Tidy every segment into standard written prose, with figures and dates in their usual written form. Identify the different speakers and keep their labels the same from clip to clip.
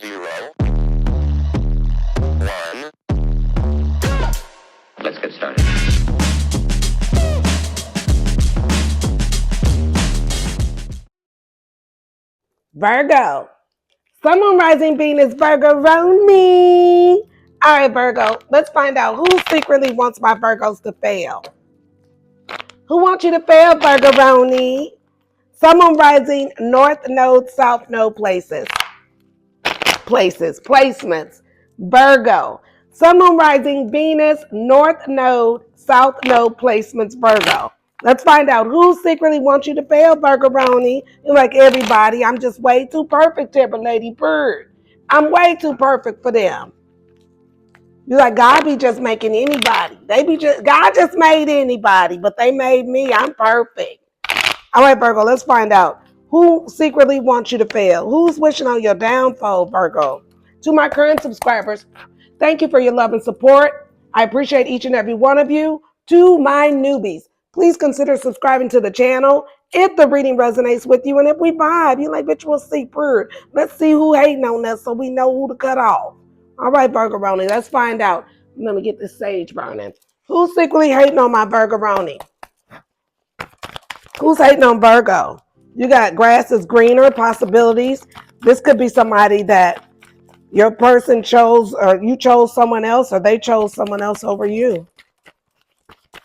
Speaker 1: 0, 1. Let's get started.
Speaker 2: Virgo. Sun, Moon, Rising, Venus, Virgo, me. All right, Virgo, let's find out who secretly wants my Virgos to fail. Who wants you to fail, Virgo Roni? Sun, Moon, Rising, North Node, South Node placements. Virgo. Sun, Moon, Rising, Venus, North Node, South Node placements, Virgo. Let's find out who secretly wants you to fail, Virgo Roni. You're like, everybody, I'm just way too perfect, Timber Lady Bird. I'm way too perfect for them. You're like, God be just making anybody. God just made anybody, but they made me. I'm perfect. All right, Virgo, let's find out who secretly wants you to fail. Who's wishing on your downfall, Virgo? To my current subscribers, thank you for your love and support. I appreciate each and every one of you. To my newbies, please consider subscribing to the channel if the reading resonates with you. And if we vibe, you're like, bitch, we'll see bird. Let's see who hating on us so we know who to cut off. All right, Virgo Roni, let's find out. Let me get this sage burning. Who's secretly hating on my Virgo Roni? Who's hating on Virgo? You got grass is greener possibilities. This could be somebody that your person chose, or you chose someone else, or they chose someone else over you.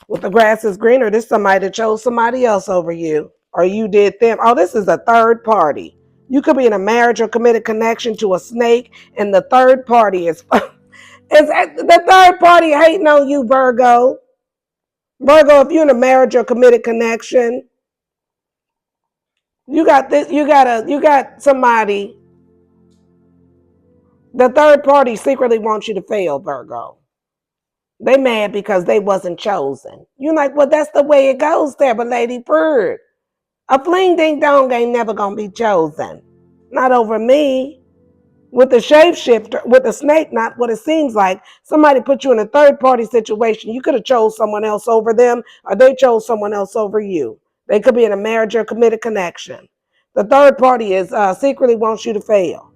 Speaker 2: With the grass is greener, this is somebody that chose somebody else over you, or you did them. Oh, this is a third party. You could be in a marriage or committed connection to a snake, and the third party is the third party hating on you, Virgo. Virgo, if you're in a marriage or committed connection, you got somebody. The third party secretly wants you to fail, Virgo. They mad because they wasn't chosen. You're like, well, that's the way it goes there, but Lady Bird. A fling ding dong ain't never gonna be chosen. Not over me. With the shapeshifter, with the snake, not what it seems like. Somebody put you in a third party situation. You could have chose someone else over them, or they chose someone else over you. They could be in a marriage or committed connection. The third party is secretly wants you to fail.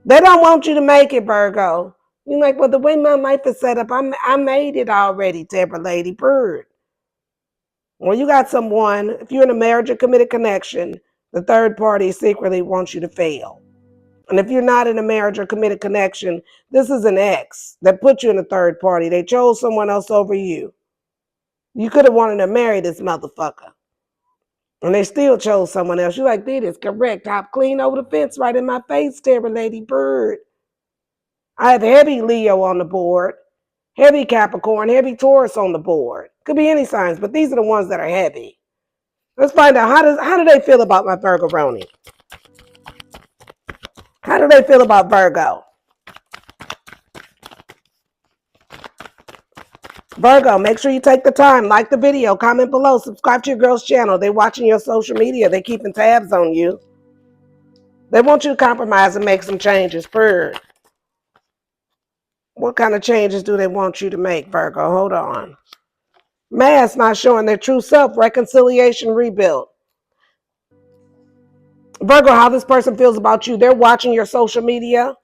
Speaker 2: They don't want you to make it, Virgo. You're like, well, the way my life is set up, I made it already, Temper Lady Bird. Well, you got someone, if you're in a marriage or committed connection, the third party secretly wants you to fail. And if you're not in a marriage or committed connection, this is an ex that put you in a third party. They chose someone else over you. You could have wanted to marry this motherfucker. And they still chose someone else. You're like, that is correct. Hop clean over the fence right in my face, Temper Lady Bird. I have heavy Leo on the board, heavy Capricorn, heavy Taurus on the board. Could be any signs, but these are the ones that are heavy. Let's find out, how do they feel about my Virgo Roni? How do they feel about Virgo? Virgo, make sure you take the time, like the video, comment below, subscribe to your girl's channel. They're watching your social media. They're keeping tabs on you. They want you to compromise and make some changes. Bird. What kind of changes do they want you to make, Virgo? Hold on. Mask not showing their true self. Reconciliation rebuild. Virgo, how this person feels about you. They're watching your social media.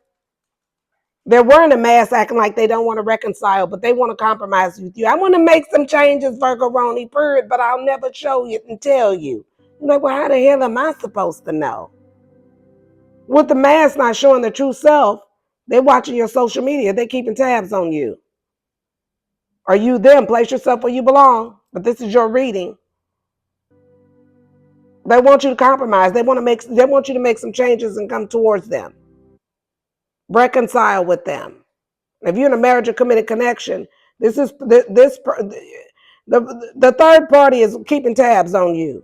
Speaker 2: They're wearing a mask acting like they don't want to reconcile, but they want to compromise with you. I want to make some changes, Virgo Roni Bird, but I'll never show you and tell you. You're like, well, how the hell am I supposed to know? With the mask not showing their true self, they're watching your social media. They're keeping tabs on you. Are you them? Place yourself where you belong. But this is your reading. They want you to compromise. They want you to make some changes and come towards them. Reconcile with them. If you're in a marriage or committed connection, the third party is keeping tabs on you.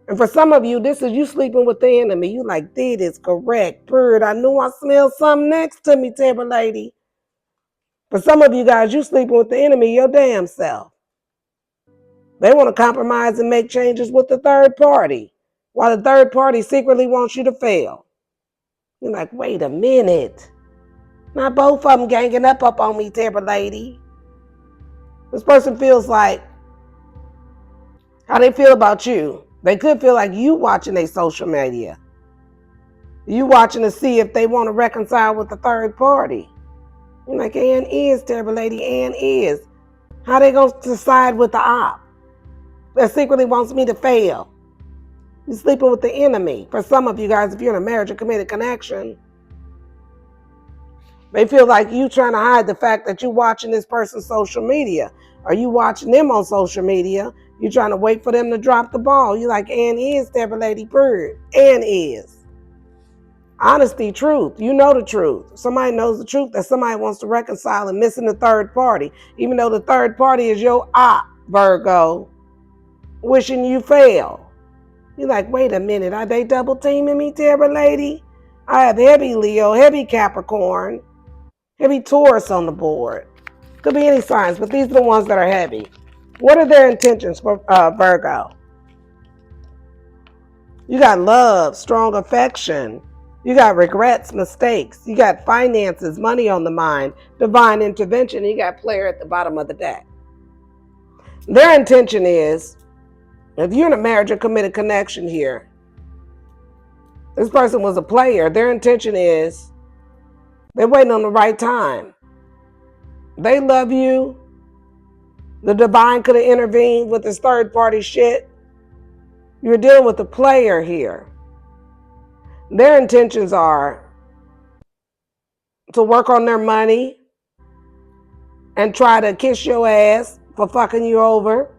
Speaker 2: And for some of you, this is you sleeping with the enemy. You like, that is correct. Bird, I knew I smelled something next to me, Timber Lady. For some of you guys, you sleeping with the enemy, your damn self. They want to compromise and make changes with the third party, while the third party secretly wants you to fail. You're like, wait a minute. Not both of them ganging up on me, Timber Lady. This person feels like, how they feel about you. They could feel like you watching their social media. You watching to see if they want to reconcile with the third party. You're like, Ann is, terrible lady, Ann is. How they gonna decide with the op that secretly wants me to fail? You're sleeping with the enemy. For some of you guys, if you're in a marriage or committed connection, they feel like you trying to hide the fact that you're watching this person's social media. Are you watching them on social media? You're trying to wait for them to drop the ball. You're like, Ann is, terrible lady, bird. Ann is. Honesty, truth. You know the truth. Somebody knows the truth that somebody wants to reconcile and missing the third party, even though the third party is your op, Virgo, wishing you fail. You're like, wait a minute, are they double teaming me, terrible lady? I have heavy Leo, heavy Capricorn, heavy Taurus on the board. Could be any signs, but these are the ones that are heavy. What are their intentions for Virgo? You got love, strong affection. You got regrets, mistakes. You got finances, money on the mind, divine intervention. You got player at the bottom of the deck. Their intention is, if you're in a marriage or committed connection here, this person was a player. Their intention is, they're waiting on the right time. They love you. The divine could have intervened with this third party shit. You're dealing with a player here. Their intentions are to work on their money and try to kiss your ass for fucking you over.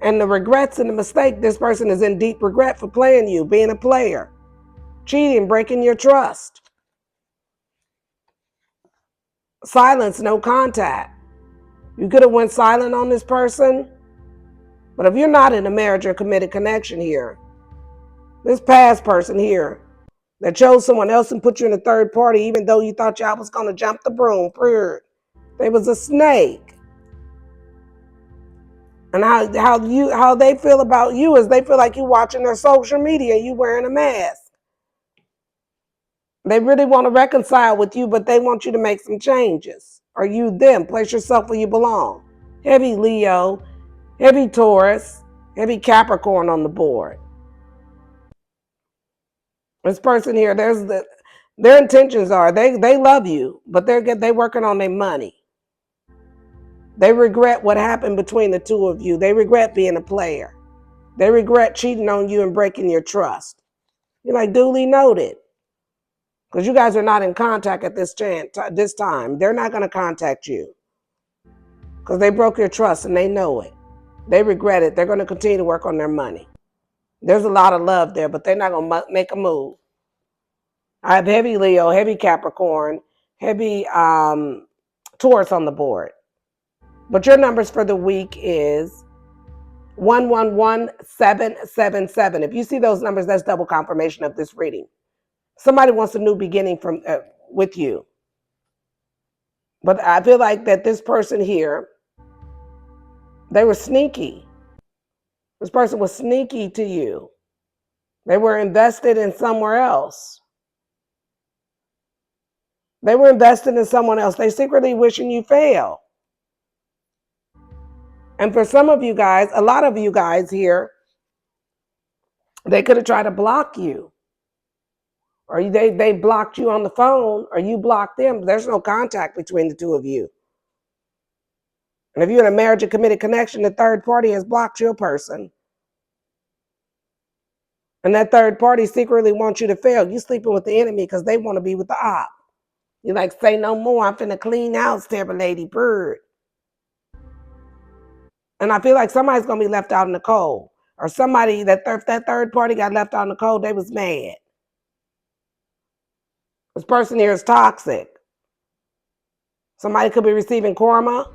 Speaker 2: And the regrets and the mistake, this person is in deep regret for playing you, being a player, cheating, breaking your trust. Silence, no contact. You could have went silent on this person, but if you're not in a marriage or committed connection here, this past person here that chose someone else and put you in a third party, even though you thought y'all was going to jump the broom, they was a snake. And how they feel about you is they feel like you watching their social media and you wearing a mask. They really want to reconcile with you, but they want you to make some changes. Or you them, place yourself where you belong. Heavy Leo, heavy Taurus, heavy Capricorn on the board. This person here, their intentions are they love you, but they working on their money. They regret what happened between the two of you. They regret being a player. They regret cheating on you and breaking your trust. You're like, duly noted. Because you guys are not in contact at this time. They're not going to contact you. Because they broke your trust and they know it. They regret it. They're going to continue to work on their money. There's a lot of love there, but they're not going to make a move. I have heavy Leo, heavy Capricorn, heavy Taurus on the board. But your numbers for the week is 111777. If you see those numbers, that's double confirmation of this reading. Somebody wants a new beginning from with you. But I feel like that this person here, they were sneaky. This person was sneaky to you. They were invested in somewhere else. They were invested in someone else. They secretly wishing you fail. And for some of you guys, a lot of you guys here, they could have tried to block you. Or they blocked you on the phone, or you blocked them. There's no contact between the two of you. And if you're in a marriage or committed connection, the third party has blocked your person. And that third party secretly wants you to fail. You sleeping with the enemy because they want to be with the op. You're like, say no more. I'm finna clean house, terrible lady bird. And I feel like somebody's going to be left out in the cold. Or somebody, that third party got left out in the cold, they was mad. This person here is toxic. Somebody could be receiving karma,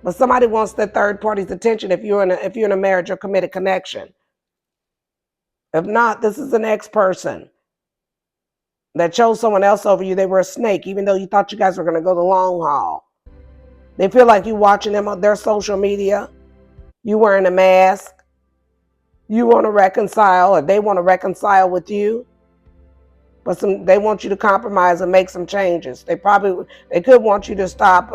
Speaker 2: but somebody wants that third party's attention if you're in a marriage or committed connection. If not, this is an ex-person that chose someone else over you. They were a snake, even though you thought you guys were going to go the long haul. They feel like you watching them on their social media. You wearing a mask. You want to reconcile, or they want to reconcile with you. But they want you to compromise and make some changes. They could want you to stop.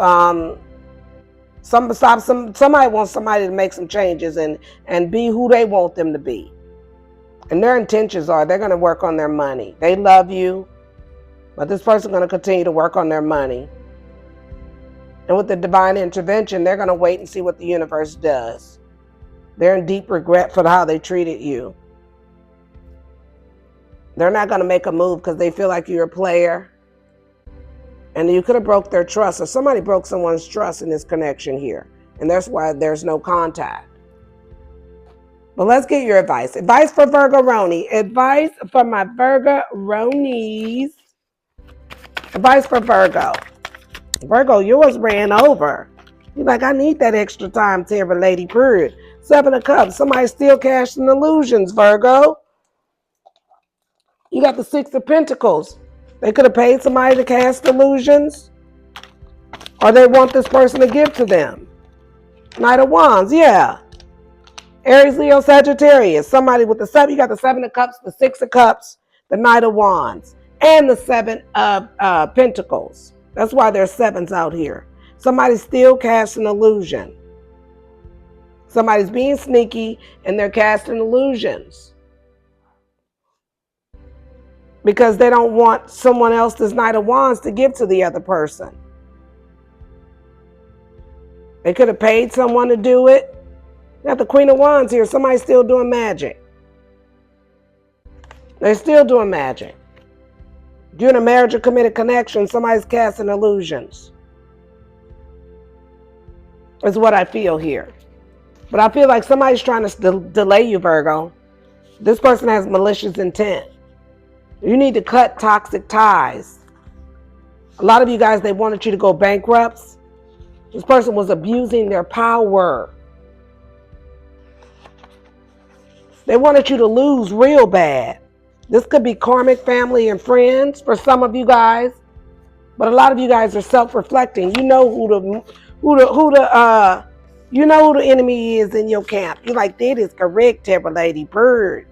Speaker 2: Somebody wants somebody to make some changes and be who they want them to be. And their intentions are they're going to work on their money. They love you, but this person is going to continue to work on their money. And with the divine intervention, they're going to wait and see what the universe does. They're in deep regret for how they treated you. They're not going to make a move because they feel like you're a player. And you could have broke their trust, or somebody broke someone's trust in this connection here. And that's why there's no contact. But let's get your advice. Advice for Virgo-roni. Advice for my Virgo-ronies. Advice for Virgo. Virgo, yours ran over. You're like, I need that extra time, Terra Lady Bird. 7 of Cups. Somebody still cashing illusions, Virgo. You got the 6 of Pentacles. They could have paid somebody to cast illusions. Or they want this person to give to them. Knight of Wands, yeah. Aries, Leo, Sagittarius. Somebody with the 7. You got the 7 of Cups, the 6 of Cups, the Knight of Wands, and the 7 of Pentacles. That's why there's 7s out here. Somebody's still casting illusion. Somebody's being sneaky and they're casting illusions. Because they don't want someone else's Knight of Wands to give to the other person. They could have paid someone to do it. Got the Queen of Wands here. Somebody's still doing magic. They're still doing magic. If you're in a marriage or committed connection, somebody's casting illusions. Is what I feel here. But I feel like somebody's trying to delay you, Virgo. This person has malicious intent. You need to cut toxic ties. A lot of you guys, they wanted you to go bankrupt. This person was abusing their power. They wanted you to lose real bad. This could be karmic family and friends for some of you guys. But a lot of you guys are self-reflecting. You know who the enemy is in your camp. You're like, that is correct, Terra Lady Bird.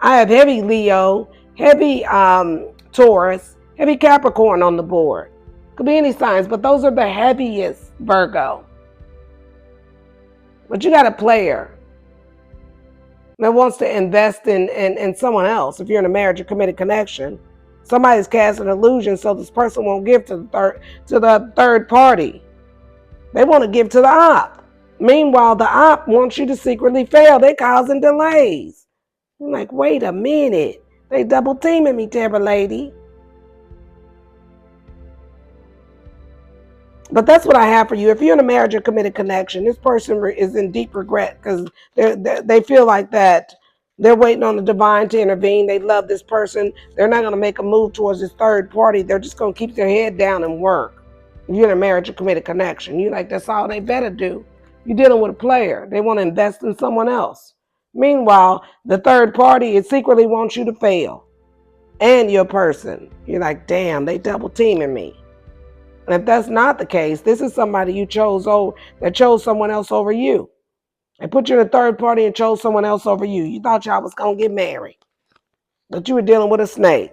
Speaker 2: I have heavy Leo, heavy Taurus, heavy Capricorn on the board. Could be any signs, but those are the heaviest, Virgo. But you got a player that wants to invest in someone else. If you're in a marriage or committed connection, somebody's casting an illusion so this person won't give to the third party. They want to give to the op. Meanwhile, the op wants you to secretly fail. They're causing delays. I'm like, wait a minute. They double teaming me, Terra Lady. But that's what I have for you. If you're in a marriage or committed connection, this person is in deep regret because they feel like that they're waiting on the divine to intervene. They love this person. They're not going to make a move towards this third party. They're just going to keep their head down and work. If you're in a marriage or committed connection, you're like, that's all they better do. You're dealing with a player. They want to invest in someone else. Meanwhile, the third party secretly wants you to fail. And your person. You're like, damn, they double teaming me. And if that's not the case, this is somebody you chose that chose someone else over you. They put you in a third party and chose someone else over you. You thought y'all was going to get married. But you were dealing with a snake.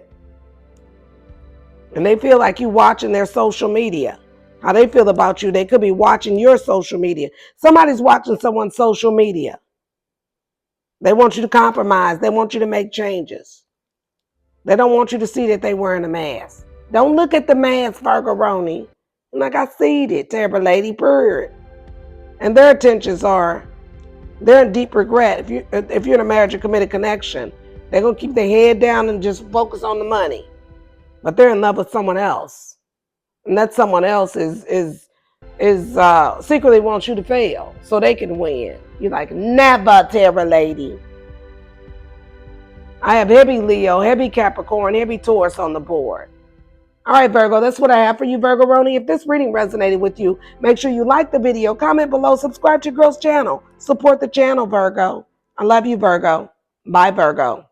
Speaker 2: And they feel like you watching their social media. How they feel about you, they could be watching your social media. Somebody's watching someone's social media. They want you to compromise. They want you to make changes. They don't want you to see that they wearing a mask. Don't look at the mask, Virgo-roni. Like, I see it, Terra Lady Bird. And their intentions are, they're in deep regret. If you're in a marriage or committed connection, they're going to keep their head down and just focus on the money. But they're in love with someone else. And that someone else is secretly wants you to fail so they can win. You're like, never, Terra Lady. I have heavy Leo, heavy Capricorn, heavy Taurus on the board. All right, Virgo, that's what I have for you, Virgo-roni. If this reading resonated with you, make sure you like the video, comment below, subscribe to your girl's channel. Support the channel, Virgo. I love you, Virgo. Bye, Virgo.